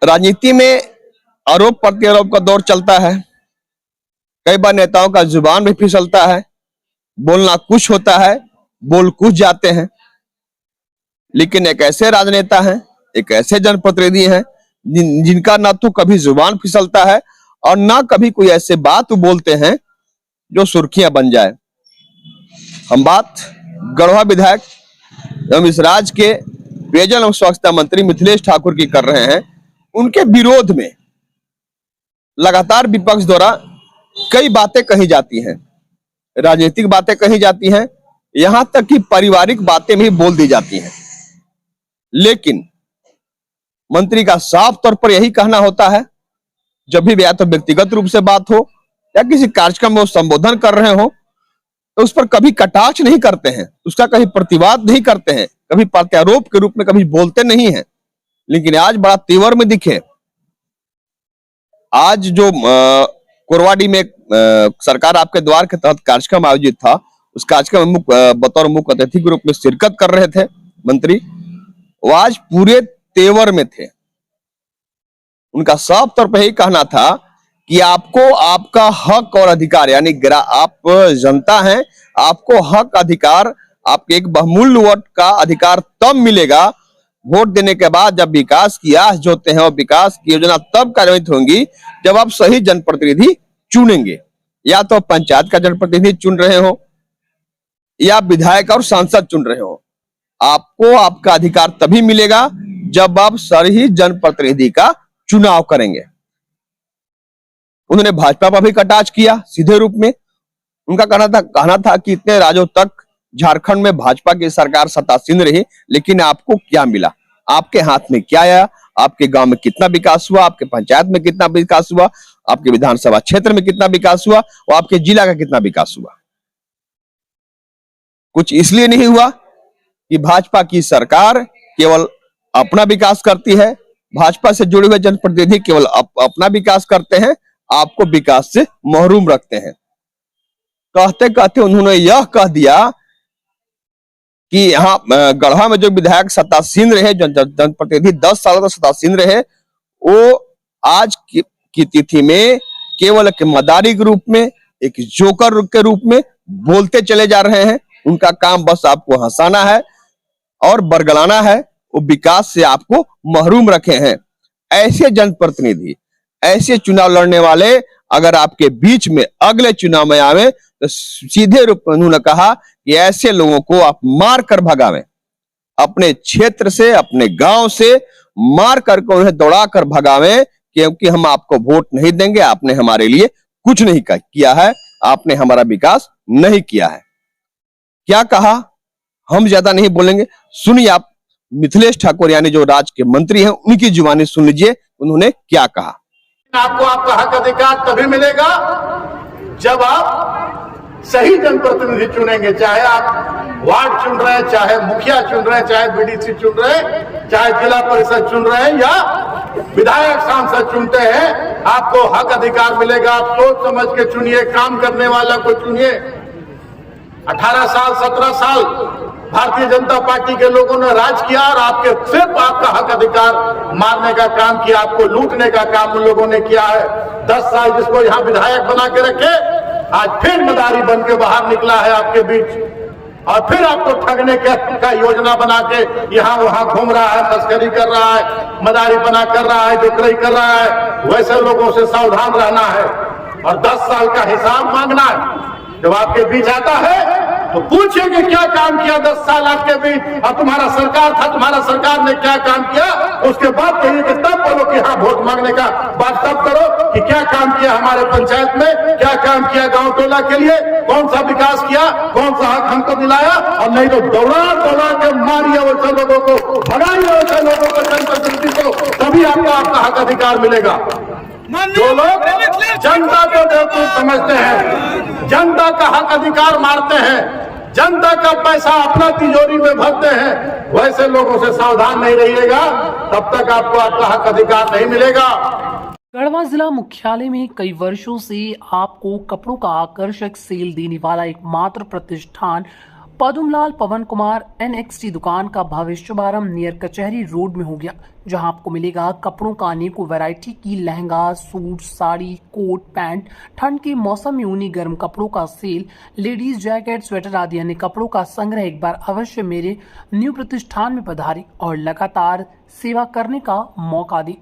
राजनीति में आरोप प्रत्यारोप का दौर चलता है। कई बार नेताओं का जुबान भी फिसलता है, बोलना कुछ होता है, बोल कुछ जाते हैं। लेकिन एक ऐसे राजनेता हैं, एक ऐसे जनप्रतिनिधि हैं जिनका ना तो कभी जुबान फिसलता है और ना कभी कोई ऐसे बात बोलते हैं जो सुर्खियां बन जाए। हम बात गढ़वा विधायक एवं इस राज्य के पेयजल एवं स्वच्छता मंत्री मिथिलेश ठाकुर की कर रहे हैं। उनके विरोध में लगातार विपक्ष द्वारा कई बातें कही जाती हैं, राजनीतिक बातें कही जाती हैं, यहां तक कि पारिवारिक बातें भी बोल दी जाती हैं। लेकिन मंत्री का साफ तौर पर यही कहना होता है, जब भी या तो व्यक्तिगत रूप से बात हो या किसी कार्यक्रम में वो संबोधन कर रहे हो तो उस पर कभी कटाक्ष नहीं करते हैं, उसका कभी प्रतिवाद नहीं करते हैं, कभी प्रत्यारोप के रूप में कभी बोलते नहीं हैं। लेकिन आज बड़ा तेवर में दिखे। आज जो कोरवाडी में सरकार आपके द्वार के तहत कार्यक्रम आयोजित था, उस कार्यक्रम में बतौर मुख्य अतिथि के रूप में शिरकत कर रहे थे मंत्री। वो आज पूरे तेवर में थे। उनका साफ तौर पर यही कहना था कि आपको आपका हक और अधिकार, यानी आप जनता हैं, आपको हक अधिकार, आपके एक बहुमूल्य वोट का अधिकार तब मिलेगा, वोट देने के बाद जब विकास की आस जोते हैं और विकास की योजना तब कार्यान्वित होंगी जब आप सही जनप्रतिनिधि चुनेंगे। या तो पंचायत का जनप्रतिनिधि चुन रहे हो या विधायक और सांसद चुन रहे हो। आपको आपका अधिकार तभी मिलेगा जब आप सही जनप्रतिनिधि का चुनाव करेंगे। उन्होंने भाजपा पर भी कटाक्ष किया सीधे रूप में। उनका कहना था कि इतने राज्यों तक झारखंड में भाजपा की सरकार सत्तासीन रही, लेकिन आपको क्या मिला, आपके हाथ में क्या आया, आपके गांव में कितना विकास हुआ, आपके पंचायत में कितना विकास हुआ, आपके विधानसभा क्षेत्र में कितना विकास हुआ और आपके जिला का कितना विकास हुआ। कुछ इसलिए नहीं हुआ कि भाजपा की सरकार केवल अपना विकास करती है, भाजपा से जुड़े हुए जनप्रतिनिधि केवल अपना विकास करते हैं, आपको विकास से महरूम रखते हैं। कहते कहते उन्होंने यह कह दिया कि यहाँ गढ़वा में जो विधायक सत्तासीन रहे, जनप्रतिनिधि 10 सालों तक सत्तासीन रहे, वो आज की तिथि में केवल एक मदारी के रूप में, एक जोकर के रूप में बोलते चले जा रहे हैं। उनका काम बस आपको हंसाना है और बरगलाना है, वो विकास से आपको महरूम रखे हैं। ऐसे जनप्रतिनिधि, ऐसे चुनाव लड़ने वाले अगर आपके बीच में अगले चुनाव में आवे तो सीधे रूप में उन्होंने कहा कि ऐसे लोगों को आप मार कर भगावें, अपने क्षेत्र से, अपने गांव से मार करके उन्हें दौड़ा कर भगावें, क्योंकि हम आपको वोट नहीं देंगे, आपने हमारे लिए कुछ नहीं किया है, आपने हमारा विकास नहीं किया है। क्या कहा, हम ज्यादा नहीं बोलेंगे, सुनिए आप मिथिलेश ठाकुर यानी जो राज्य के मंत्री हैं, उनकी जुबानी सुन लीजिए उन्होंने क्या कहा। आपको आपका हक अधिकार तभी मिलेगा जब आप सही जनप्रतिनिधि चुनेंगे। चाहे आप वार्ड चुन रहे हैं, चाहे मुखिया चुन रहे हैं, चाहे बीडीसी चुन रहे हैं, चाहे जिला परिषद चुन रहे हैं या विधायक सांसद चुनते हैं, आपको हक अधिकार मिलेगा। आप सोच समझ के चुनिए, काम करने वाला को चुनिए। 18 साल 17 साल भारतीय जनता पार्टी के लोगों ने राज किया और आपके सिर्फ आपका हक अधिकार मारने का काम किया, आपको लूटने का काम उन लोगों ने किया है। 10 साल जिसको यहाँ विधायक बना के रखे, आज फिर मदारी बन के बाहर निकला है आपके बीच और फिर आपको ठगने का योजना बना के यहाँ वहां घूम रहा है, तस्करी कर रहा है, मदारी बना कर रहा है, जोकरी कर रहा है। वैसे लोगों से सावधान रहना है और 10 साल का हिसाब मांगना है। जब आपके बीच आता है तो पूछिए कि क्या काम किया 10 साल आपके बीच, और तुम्हारा सरकार था, तुम्हारा सरकार ने क्या काम किया। उसके बाद कहिए कि तब बोलो कि हाँ, वोट मांगने का बात तब करो कि क्या काम किया हमारे पंचायत में, क्या काम किया गांव टोला के लिए, कौन सा विकास किया, कौन सा हक हमको दिलाया। और नहीं तो दौड़ा दौड़ा के मारिए वैसे लोगों को, भगाइए वैसे लोगों को, जनप्रतिनिधि को, तभी आपको आपका हक अधिकार मिलेगा। जो लोग जनता को बेवकूफ समझते हैं, जनता का हक अधिकार मारते हैं, जनता का पैसा अपना तिजोरी में भरते हैं, वैसे लोगों से सावधान नहीं रहिएगा, तब तक आपको आपका हक अधिकार नहीं मिलेगा। गढ़वा जिला मुख्यालय में कई वर्षों से आपको कपड़ों का आकर्षक सेल देने वाला एकमात्र प्रतिष्ठान पदुमलाल पवन कुमार NXT दुकान का भव्य शुभारंभ नियर कचहरी रोड में हो गया, जहां आपको मिलेगा कपड़ों का अनेकों वैरायटी की lehenga, suit, sari, coat, pant, ठंड के मौसम में ऊनी गर्म कपड़ों का सेल, लेडीज जैकेट, स्वेटर आदि अन्य कपड़ों का संग्रह। एक बार अवश्य मेरे न्यू प्रतिष्ठान में पधारें और लगातार सेवा करने का मौका दें।